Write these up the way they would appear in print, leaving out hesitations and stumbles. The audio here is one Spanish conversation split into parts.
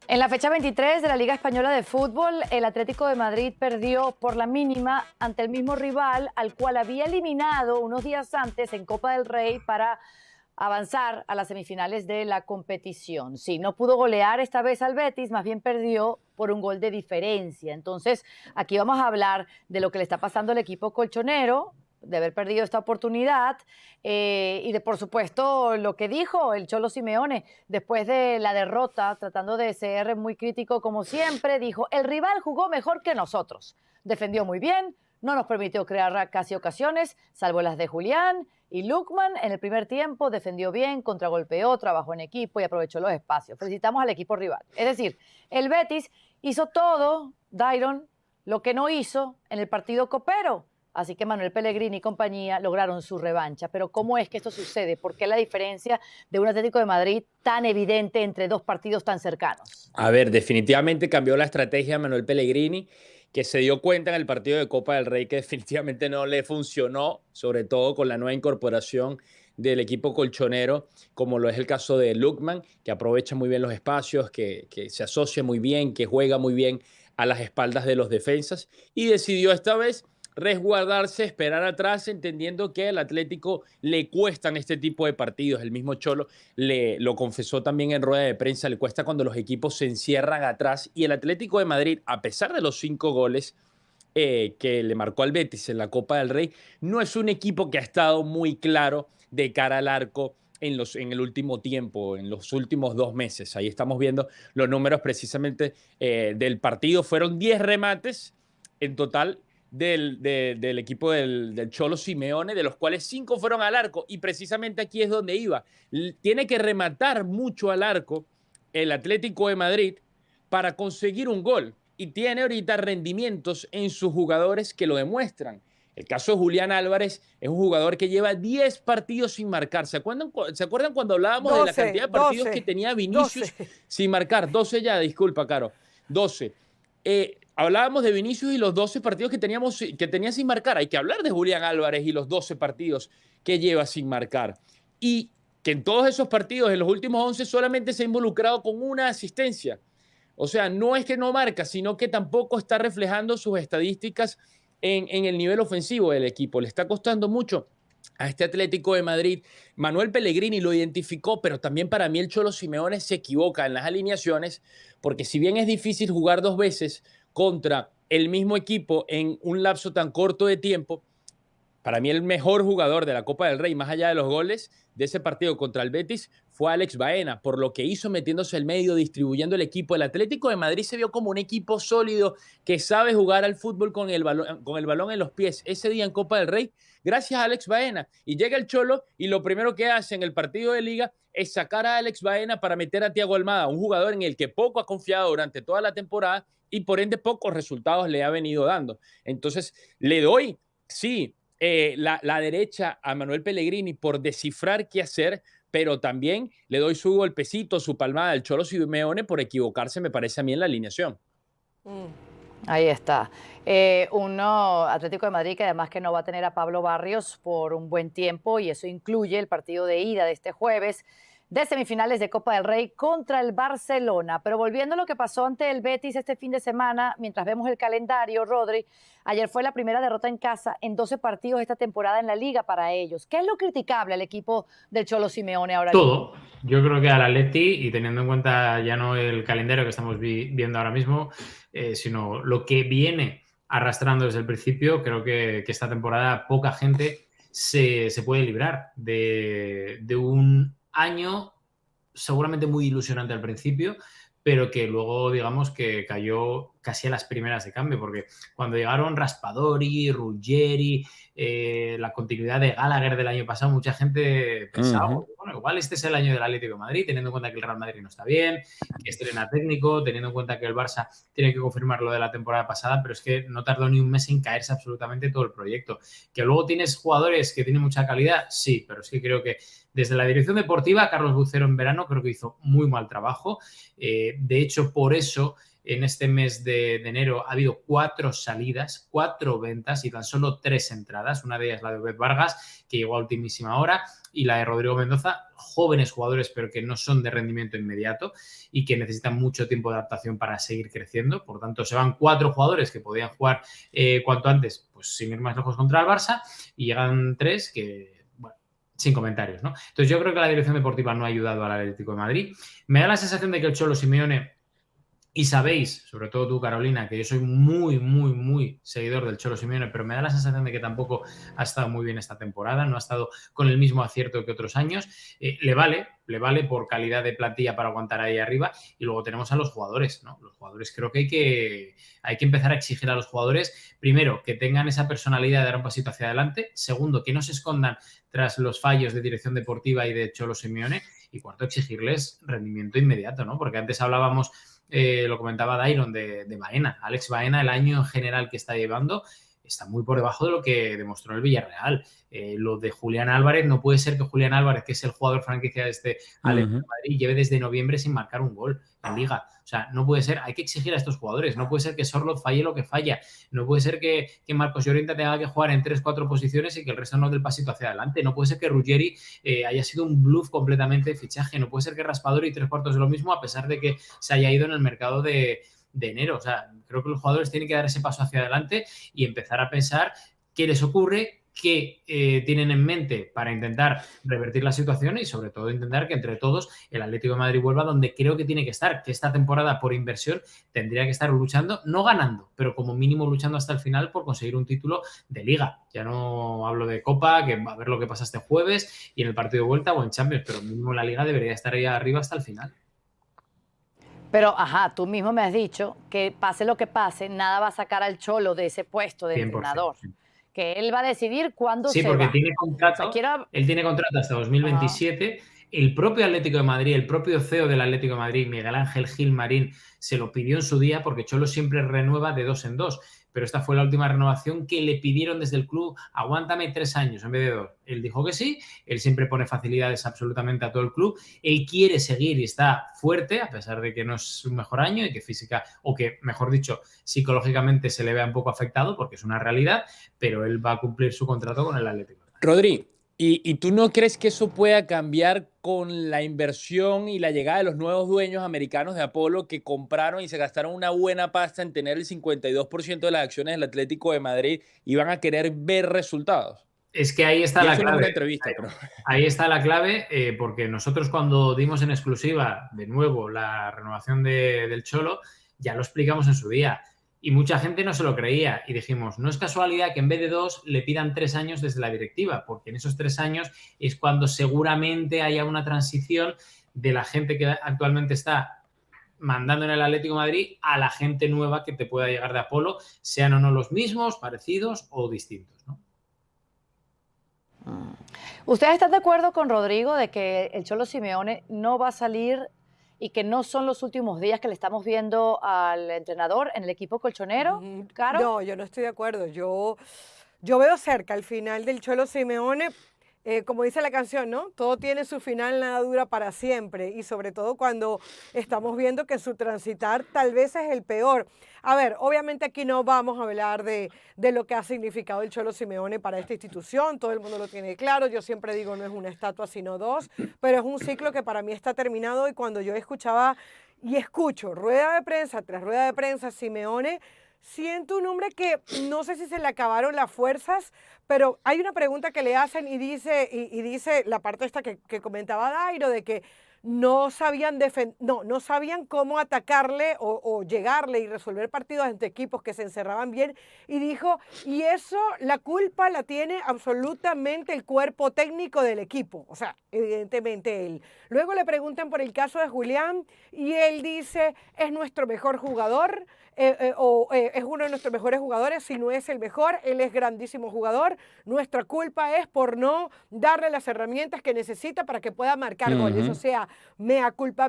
En la fecha 23 de la Liga Española de Fútbol, el Atlético de Madrid perdió por la mínima ante el mismo rival al cual había eliminado unos días antes en Copa del Rey para avanzar a las semifinales de la competición. Sí, no pudo golear esta vez al Betis, más bien perdió por un gol de diferencia. Entonces, aquí vamos a hablar de lo que le está pasando al equipo colchonero, de haber perdido esta oportunidad y de, por supuesto, lo que dijo el Cholo Simeone después de la derrota, tratando de ser muy crítico como siempre, dijo, el rival jugó mejor que nosotros, defendió muy bien, no nos permitió crear casi ocasiones, salvo las de Julián y Lookman. En el primer tiempo defendió bien, contragolpeó, trabajó en equipo y aprovechó los espacios. Felicitamos al equipo rival. Es decir, el Betis hizo todo, Dairon, lo que no hizo en el partido copero. Así que Manuel Pellegrini y compañía lograron su revancha. Pero ¿cómo es que esto sucede? ¿Por qué la diferencia de un Atlético de Madrid tan evidente entre dos partidos tan cercanos? A ver, definitivamente cambió la estrategia de Manuel Pellegrini, que se dio cuenta en el partido de Copa del Rey que definitivamente no le funcionó, sobre todo con la nueva incorporación del equipo colchonero, como lo es el caso de Lookman, que aprovecha muy bien los espacios, que se asocia muy bien, que juega muy bien a las espaldas de los defensas, y decidió esta vez resguardarse, esperar atrás, entendiendo que al Atlético le cuestan este tipo de partidos. El mismo Cholo lo confesó también en rueda de prensa, le cuesta cuando los equipos se encierran atrás, y el Atlético de Madrid, a pesar de los 5 goles que le marcó al Betis en la Copa del Rey, no es un equipo que ha estado muy claro de cara al arco en el último tiempo, en los últimos 2 meses. Ahí estamos viendo los números precisamente del partido. Fueron 10 remates en total del equipo del Cholo Simeone, de los cuales 5 fueron al arco, y precisamente aquí es donde iba. Tiene que rematar mucho al arco el Atlético de Madrid para conseguir un gol, y tiene ahorita rendimientos en sus jugadores que lo demuestran. El caso de Julián Álvarez es un jugador que lleva 10 partidos sin marcar. ¿Se acuerdan cuando hablábamos de la 12, cantidad de partidos que 12, tenía 12. Vinicius sin marcar? 12 ya, disculpa, Caro. 12. Hablábamos de Vinicius y los 12 partidos que tenía sin marcar. Hay que hablar de Julián Álvarez y los 12 partidos que lleva sin marcar. Y que en todos esos partidos, en los últimos 11, solamente se ha involucrado con una asistencia. O sea, no es que no marca, sino que tampoco está reflejando sus estadísticas en el nivel ofensivo del equipo. Le está costando mucho a este Atlético de Madrid. Manuel Pellegrini lo identificó, pero también para mí el Cholo Simeone se equivoca en las alineaciones, porque si bien es difícil jugar 2 veces contra el mismo equipo en un lapso tan corto de tiempo, para mí el mejor jugador de la Copa del Rey, más allá de los goles de ese partido contra el Betis, fue Alex Baena, por lo que hizo metiéndose al medio, distribuyendo el equipo. El Atlético de Madrid se vio como un equipo sólido que sabe jugar al fútbol con el balón en los pies. Ese día en Copa del Rey, gracias a Alex Baena. Y llega el Cholo y lo primero que hace en el partido de Liga es sacar a Alex Baena para meter a Thiago Almada, un jugador en el que poco ha confiado durante toda la temporada y por ende pocos resultados le ha venido dando. Entonces, le doy, sí, la derecha a Manuel Pellegrini por descifrar qué hacer, pero también le doy su golpecito, su palmada al Cholo Simeone por equivocarse, me parece a mí, en la alineación. Ahí está. Uno, Atlético de Madrid, que además que no va a tener a Pablo Barrios por un buen tiempo, y eso incluye el partido de ida de este jueves de semifinales de Copa del Rey contra el Barcelona. Pero volviendo a lo que pasó ante el Betis este fin de semana, mientras vemos el calendario, Rodri, ayer fue la primera derrota en casa en 12 partidos esta temporada en la Liga para ellos. ¿Qué es lo criticable al equipo del Cholo Simeone ahora mismo? Todo. Yo creo que al Atleti, y teniendo en cuenta ya no el calendario que estamos viendo ahora mismo, sino lo que viene arrastrando desde el principio, creo que esta temporada poca gente se puede librar de un año seguramente muy ilusionante al principio, pero que luego, digamos, que cayó casi a las primeras de cambio, porque cuando llegaron Raspadori, Ruggeri, la continuidad de Gallagher del año pasado, mucha gente pensaba, bueno, igual este es el año del Atlético de Madrid, teniendo en cuenta que el Real Madrid no está bien, que estrena técnico, teniendo en cuenta que el Barça tiene que confirmar lo de la temporada pasada, pero es que no tardó ni un mes en caerse absolutamente todo el proyecto. Que luego tienes jugadores que tienen mucha calidad, sí, pero es que creo que desde la dirección deportiva, Carlos Bucero en verano creo que hizo muy mal trabajo. De hecho, por eso en este mes de enero ha habido 4 salidas, 4 ventas y tan solo 3 entradas. Una de ellas la de Obed Vargas, que llegó a ultimísima hora, y la de Rodrigo Mendoza, jóvenes jugadores pero que no son de rendimiento inmediato y que necesitan mucho tiempo de adaptación para seguir creciendo. Por tanto, se van 4 jugadores que podían jugar cuanto antes, pues sin ir más lejos, contra el Barça, y llegan 3 que, bueno, sin comentarios, ¿no? Entonces yo creo que la dirección deportiva no ha ayudado al Atlético de Madrid. Me da la sensación de que el Cholo Simeone, y sabéis, sobre todo tú, Carolina, que yo soy muy, muy, muy seguidor del Cholo Simeone, pero me da la sensación de que tampoco ha estado muy bien esta temporada, no ha estado con el mismo acierto que otros años. Le vale por calidad de plantilla para aguantar ahí arriba. Y luego tenemos a los jugadores, ¿no? Los jugadores, creo que hay que empezar a exigir a los jugadores, primero, que tengan esa personalidad de dar un pasito hacia adelante. Segundo, que no se escondan tras los fallos de dirección deportiva y de Cholo Simeone. Y cuarto, exigirles rendimiento inmediato, ¿no? Porque antes hablábamos, lo comentaba Dairon, de Baena. Alex Baena, el año en general que está llevando, está muy por debajo de lo que demostró el Villarreal. Lo de Julián Álvarez, no puede ser que Julián Álvarez, que es el jugador franquicia de este Atlético de Madrid, lleve desde noviembre sin marcar un gol en Liga. O sea, no puede ser, hay que exigir a estos jugadores. No puede ser que Sorloth falle lo que falla. No puede ser que Marcos Llorente tenga que jugar en 3-4 posiciones y que el resto no dé el pasito hacia adelante. No puede ser que Ruggeri haya sido un bluff completamente de fichaje. No puede ser que Raspadori 3/4 de lo mismo, a pesar de que se haya ido en el mercado de enero. O sea, creo que los jugadores tienen que dar ese paso hacia adelante y empezar a pensar qué les ocurre, qué tienen en mente para intentar revertir la situación y sobre todo intentar que entre todos el Atlético de Madrid vuelva donde creo que tiene que estar, que esta temporada por inversión tendría que estar luchando, no ganando, pero como mínimo luchando hasta el final por conseguir un título de Liga. Ya no hablo de Copa, que va a ver lo que pasa este jueves y en el partido de vuelta o en Champions, pero mínimo en la Liga debería estar ahí arriba hasta el final. Pero, tú mismo me has dicho que pase lo que pase, nada va a sacar al Cholo de ese puesto de 100%. entrenador. Que él va a decidir cuándo se va. Sí, porque tiene contrato, él tiene contrato hasta 2027. El propio Atlético de Madrid, el propio CEO del Atlético de Madrid, Miguel Ángel Gil Marín, se lo pidió en su día porque Cholo siempre renueva de 2 en 2. Pero esta fue la última renovación que le pidieron desde el club. Aguántame 3 años en vez de 2. Él dijo que sí. Él siempre pone facilidades absolutamente a todo el club. Él quiere seguir y está fuerte, a pesar de que no es su mejor año y que física, o que, mejor dicho, psicológicamente se le vea un poco afectado, porque es una realidad, pero él va a cumplir su contrato con el Atlético. Rodri, ¿y tú no crees que eso pueda cambiar con la inversión y la llegada de los nuevos dueños americanos de Apolo que compraron y se gastaron una buena pasta en tener el 52% de las acciones del Atlético de Madrid y van a querer ver resultados? Es que ahí está la clave. No es una entrevista, pero... Ahí está la clave, porque nosotros cuando dimos en exclusiva de nuevo la renovación del Cholo, ya lo explicamos en su día. Y mucha gente no se lo creía y dijimos, no es casualidad que en vez de 2 le pidan 3 años desde la directiva, porque en esos 3 años es cuando seguramente haya una transición de la gente que actualmente está mandando en el Atlético de Madrid a la gente nueva que te pueda llegar de Apolo, sean o no los mismos, parecidos o distintos, ¿no? ¿Ustedes están de acuerdo con Rodrigo de que el Cholo Simeone no va a salir y que no son los últimos días que le estamos viendo al entrenador en el equipo colchonero, Caro? No, yo no estoy de acuerdo. Yo veo cerca el final del Cholo Simeone. Como dice la canción, ¿no? Todo tiene su final, nada dura para siempre. Y sobre todo cuando estamos viendo que su transitar tal vez es el peor. A ver, obviamente aquí no vamos a hablar de lo que ha significado el Cholo Simeone para esta institución. Todo el mundo lo tiene claro. Yo siempre digo, no es una estatua, sino 2. Pero es un ciclo que para mí está terminado. Y cuando yo escuchaba y escucho rueda de prensa tras rueda de prensa, Simeone, siento un hombre que no sé si se le acabaron las fuerzas, pero hay una pregunta que le hacen y dice la parte esta que comentaba Dairo, de que no sabían cómo atacarle o llegarle y resolver partidos entre equipos que se encerraban bien. Y dijo, y eso, la culpa la tiene absolutamente el cuerpo técnico del equipo. O sea, evidentemente él. Luego le preguntan por el caso de Julián y él dice, es nuestro mejor jugador. Es uno de nuestros mejores jugadores, si no es el mejor, él es grandísimo jugador, nuestra culpa es por no darle las herramientas que necesita para que pueda marcar goles, o sea, mea culpa,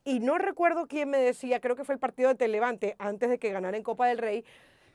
y no recuerdo quién me decía, creo que fue el partido de Televante, antes de que ganara en Copa del Rey,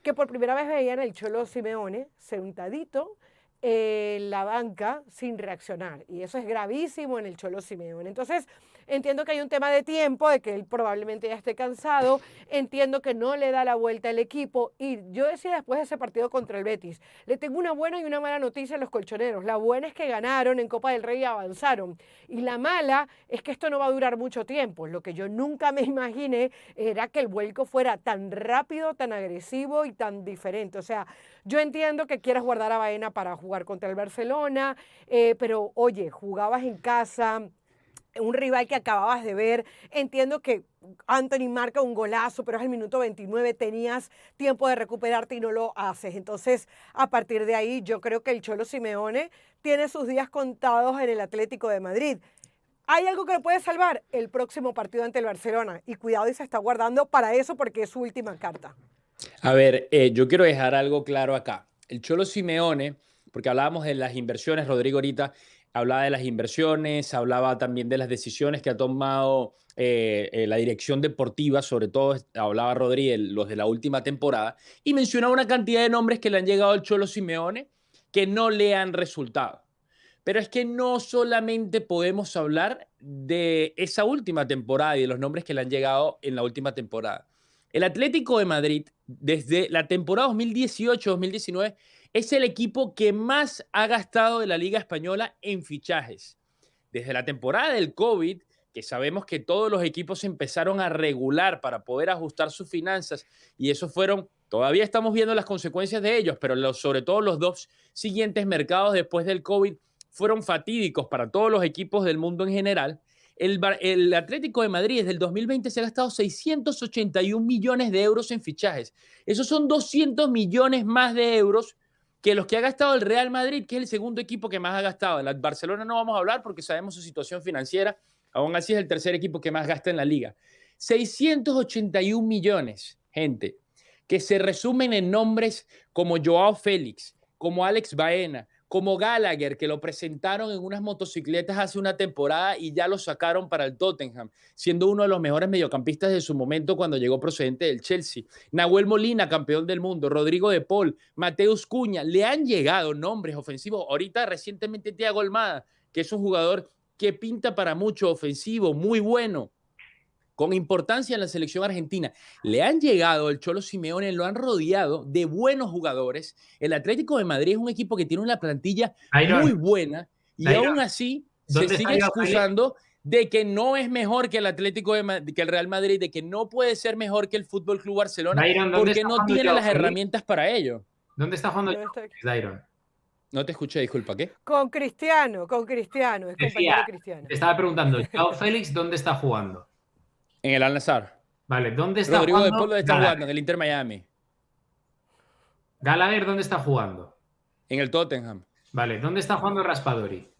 que por primera vez veían el Cholo Simeone sentadito en la banca sin reaccionar, y eso es gravísimo en el Cholo Simeone. Entonces, Entiendo que hay un tema de tiempo, de que él probablemente ya esté cansado. Entiendo que no le da la vuelta al equipo. Y yo decía después de ese partido contra el Betis, le tengo una buena y una mala noticia a los colchoneros. La buena es que ganaron en Copa del Rey y avanzaron. Y la mala es que esto no va a durar mucho tiempo. Lo que yo nunca me imaginé era que el vuelco fuera tan rápido, tan agresivo y tan diferente. O sea, yo entiendo que quieras guardar a Baena para jugar contra el Barcelona, pero oye, jugabas en casa, un rival que acababas de ver. Entiendo que Anthony marca un golazo, pero es el minuto 29, tenías tiempo de recuperarte y no lo haces. Entonces, a partir de ahí, yo creo que el Cholo Simeone tiene sus días contados en el Atlético de Madrid. ¿Hay algo que lo puede salvar? El próximo partido ante el Barcelona. Y cuidado, y se está guardando para eso porque es su última carta. A ver, yo quiero dejar algo claro acá. El Cholo Simeone, porque hablábamos de las inversiones, Rodrigo ahorita hablaba de las inversiones, hablaba también de las decisiones que ha tomado la dirección deportiva, sobre todo hablaba Rodrigo, los de la última temporada, y mencionaba una cantidad de nombres que le han llegado al Cholo Simeone que no le han resultado. Pero es que no solamente podemos hablar de esa última temporada y de los nombres que le han llegado en la última temporada. El Atlético de Madrid, desde la temporada 2018-2019, es el equipo que más ha gastado de la Liga Española en fichajes. Desde la temporada del COVID, que sabemos que todos los equipos empezaron a regular para poder ajustar sus finanzas, y eso todavía estamos viendo las consecuencias de ellos, pero sobre todo los 2 siguientes mercados después del COVID fueron fatídicos para todos los equipos del mundo en general. El Atlético de Madrid desde el 2020 se ha gastado 681 millones de euros en fichajes. Esos son 200 millones más de euros que los que ha gastado el Real Madrid, que es el segundo equipo que más ha gastado. En el Barcelona no vamos a hablar porque sabemos su situación financiera. Aún así es el tercer equipo que más gasta en la liga. 681 millones, gente, que se resumen en nombres como Joao Félix, como Alex Baena, como Gallagher, que lo presentaron en unas motocicletas hace una temporada y ya lo sacaron para el Tottenham, siendo uno de los mejores mediocampistas de su momento cuando llegó procedente del Chelsea. Nahuel Molina, campeón del mundo, Rodrigo de Paul, Mateus Cunha, le han llegado nombres ofensivos. Ahorita recientemente Thiago Almada, que es un jugador que pinta para mucho, ofensivo, muy bueno, con importancia en la selección argentina. Le han llegado, el Cholo Simeone lo han rodeado de buenos jugadores. El Atlético de Madrid es un equipo que tiene una plantilla muy buena y aún así se sigue excusando de que no es mejor que el Atlético que el Real Madrid, de que no puede ser mejor que el Fútbol Club Barcelona, porque no tiene las herramientas para ello. ¿Dónde está jugando Dairon? No te escuché, disculpa, ¿qué? Con Cristiano, es compañero de Cristiano. Te estaba preguntando, Joao Félix, ¿dónde está jugando? En el Al-Nassr. Vale, ¿dónde está Rodrigo jugando? de Paul está jugando en el Inter Miami. Gallagher, ¿dónde está jugando? En el Tottenham. Vale, ¿dónde está jugando Raspadori?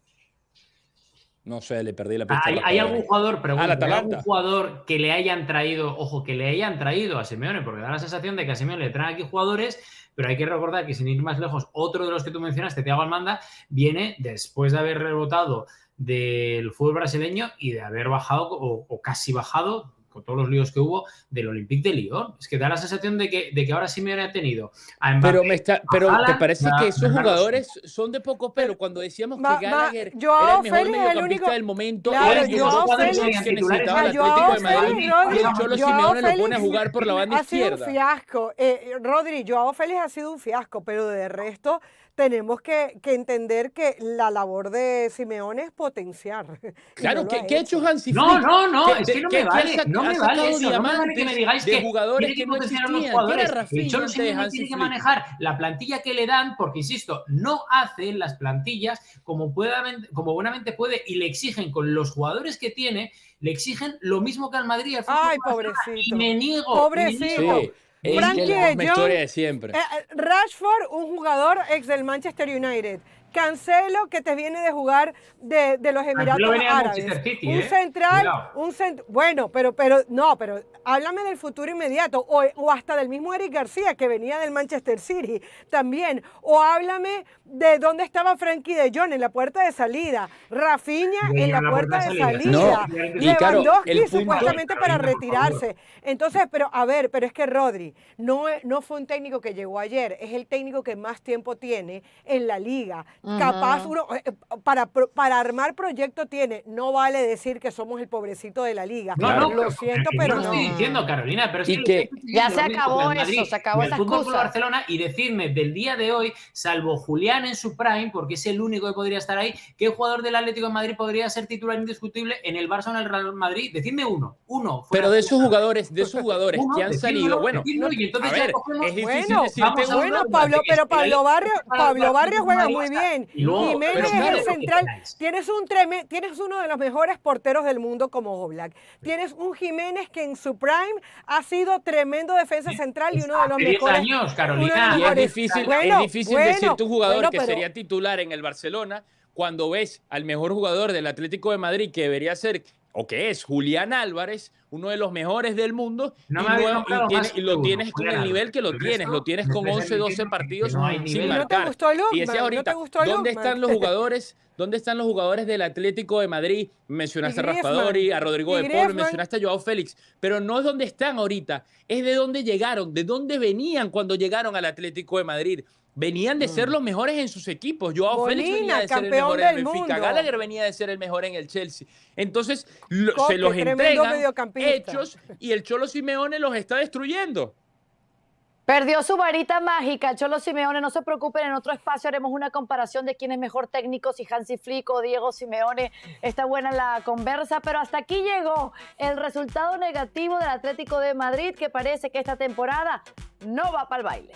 No sé, le perdí la pista. ¿Hay algún jugador, ¿hay algún jugador que le hayan traído, ojo, que le hayan traído a Simeone? Porque da la sensación de que a Simeone le traen aquí jugadores, pero hay que recordar que sin ir más lejos, otro de los que tú mencionaste, Thiago Almada, viene después de haber rebotado del fútbol brasileño y de haber bajado o casi bajado, con todos los líos que hubo, del Olympique de Lyon. Es que da la sensación de que ahora Simeone ha tenido a Mbappé, pero Haaland, ¿te parece que esos jugadores son de poco pelo? Cuando decíamos que Gallagher era el mejor mediocampista del momento, claro, era Joao Félix que necesitaba el Atlético de Madrid, y el Cholo Simeone lo pone a jugar por la banda izquierda. Ha sido un fiasco. Rodri, Joao Félix ha sido un fiasco, pero de resto tenemos que entender que la labor de Simeone es potenciar. Claro, no ¿qué ha hecho Hansi Flick? No, es que no me vale. No me vale eso. No No me vale que me digáis de que jugadores tiene que que no potenciar a los existían. jugadores. El Cholo Rafinha Simeone tiene que manejar la plantilla que le dan, porque, insisto, no hace las plantillas como buenamente puede y le exigen con los jugadores que tiene, le exigen lo mismo que al Madrid. Ay, pobrecito. Y me niego. Pobrecito. Sí. Frankie Es la misma de historia Jong, de siempre. Rashford, un jugador ex del Manchester United. Cancelo, que te viene de jugar de los Emiratos Árabes. City, un central, bueno, pero háblame del futuro inmediato, o hasta del mismo Eric García, que venía del Manchester City también, o háblame de dónde estaba Frankie de Jong en la puerta de salida, Rafinha en la puerta de salida, Lewandowski supuestamente para retirarse. Entonces, pero es que Rodri no fue un técnico que llegó ayer, es el técnico que más tiempo tiene en la liga. capaz uno, para armar proyecto tiene, no vale decir que somos el pobrecito de la liga. No, Lo siento, pero no. no. Estoy diciendo, Carolina, pero es Y que que ya se acabó eso, se acabó esa el Fútbol Club excusa. Barcelona, y decirme del día de hoy, salvo Julián en su prime, porque es el único que podría estar ahí, ¿qué jugador del Atlético de Madrid podría ser titular indiscutible en el Barça o en el Real Madrid? Decidme uno. Pero de esos jugadores Uno, que han decidlo, salido, bueno, decidlo, y entonces a ya ver, cogemos- es difícil Bueno, decirte vamos a uno. hablar Pablo, pero Pablo Barrios juega Madrid muy está. bien. Y luego, Jiménez pero es claro, el lo que central. queráis. Tienes uno de los mejores porteros del mundo como Oblak. Tienes un Jiménez que en su prime ha sido tremendo defensa central y uno de los Hace 10 mejores. años, Carolina. uno de los Y mejores. es difícil Bueno, decirte un jugador bueno, que pero- sería titular en el Barcelona cuando ves al mejor jugador del Atlético de Madrid, que debería ser, o que es Julián Álvarez, uno de los mejores del mundo, No me habéis nombrado más y lo que tienes uno, con Julián el nivel Álvarez. que lo El tienes, resto lo tienes me con estáis 11, 12 admitiendo partidos que no hay sin nivel. ¿Y no te marcar. gustó Lukman? Y decías ¿No ahorita, te gustó ¿dónde Lukman? están los jugadores? ¿Dónde están los jugadores del Atlético de Madrid? Mencionaste Y a Griezmann. Raspadori, a Rodrigo Y de Paul, Griezmann. mencionaste a Joao Félix, pero no es donde están ahorita, es de dónde llegaron, de dónde venían cuando llegaron al Atlético de Madrid. Venían de ser los mejores en sus equipos. Joao Félix venía Molina, de ser el campeón mejor en el del Benfica. mundo. Gallagher venía de ser el mejor en el Chelsea. Entonces, se Coque, los tremendo entregan mediocampista. hechos y el Cholo Simeone los está destruyendo. Perdió su varita mágica, el Cholo Simeone. No se preocupen, en otro espacio haremos una comparación de quién es mejor técnico, si Hansi Flick o Diego Simeone. Está buena la conversa, pero hasta aquí llegó el resultado negativo del Atlético de Madrid, que parece que esta temporada no va para el baile.